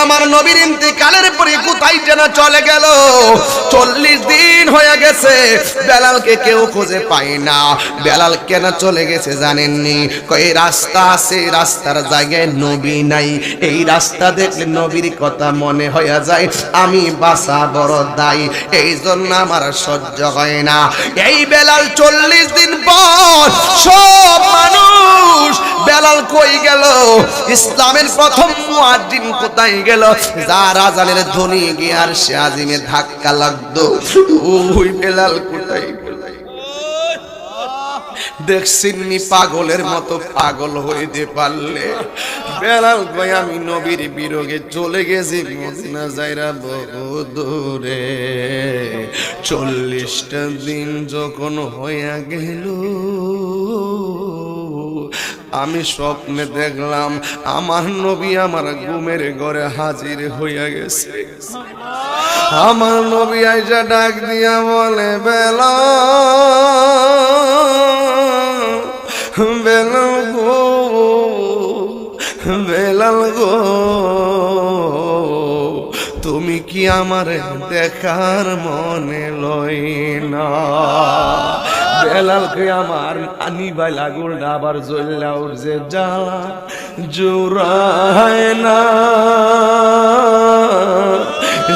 আমার নবীর ইন্তিকালের পরে কোথায় যেন চলে গেল। 40 দিন হয়ে গেছে, বেলালকে কেউ খুঁজে পায় না। বেলাল কেন চলে গেছে জানেননি? কই রাস্তা আছে, রাস্তার জায়গায় নবী নাই। এই রাস্তা দেখলে নবীর কথা মনে হয়ে যায়, আমি বাসা বড় দায়ী, এই জন্য আমার সহ্য হয় না। এই বেলাল 40 দিন পর সব মানুষ বেলাল কই গেল, ইসলামের প্রথম মুয়াজ্জিন কোথায় গেল, যার আযানের ধ্বনি গিয়ে আর সে আজিমে ধাক্কা লাগতো, ওই বেলাল কোথায় গেল? দেখছিনি পাগলের মতো পাগল হইতে পারলে? বেলাল কই আমি নবীর বিরোগে চলে গেছি মদিনা যাইরা বহু দূরে। 40টা দিন যখন হইয়া গেল, আমি স্বপ্নে দেখলাম আমার নবী আমার ঘুমের ঘরে হাজির হইয়া গেছে। আমার নবী আইসা ডাক দিয়া বলে, বেলাল গো, বেলাল গো, তুমি কি আমার দেখার মনে লই না? বেলালকে আমার আনি ভাই লাগুল আবার জ্বললা উঠছে, জ্বালা জোড়ায় না,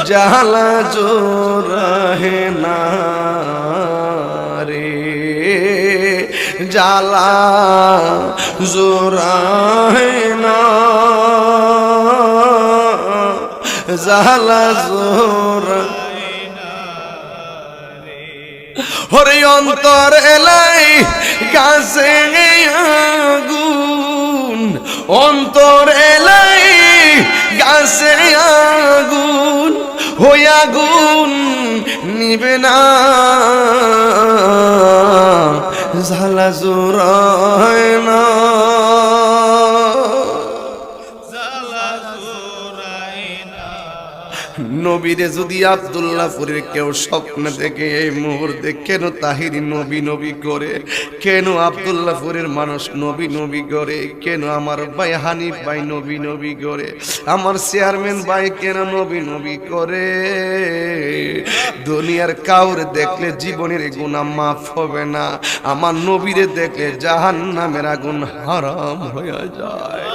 জ্বালা জোড়ায় না রে, জ্বালা জোড়ায় না, জ্বালা জোড়ায়। হরে অন্তর এলাই গাছে আগুন, অন্তর এলাই গাছে আগুন, হই আগুন নিবে না, জ্বালা জোড়ায় না। নবীরে যদি আব্দুল্লাহপুরের কেউ স্বপ্ন দেখে এই মুহূর্তে কেন তাহিরি নবী নবী করে, কেন আব্দুল্লাহপুরের মানুষ নবী নবী করে, কেন আমার ভাই হানিফ ভাই নবী নবী করে, আমার চেয়ারম্যান ভাই কেন নবী নবী করে? দুনিয়ার কাউরে দেখলে জীবনের গুনাহ মাফ হবে না, আমার নবীরে দেখলে জাহান্নামের আগুন হারাম হয়ে যায়।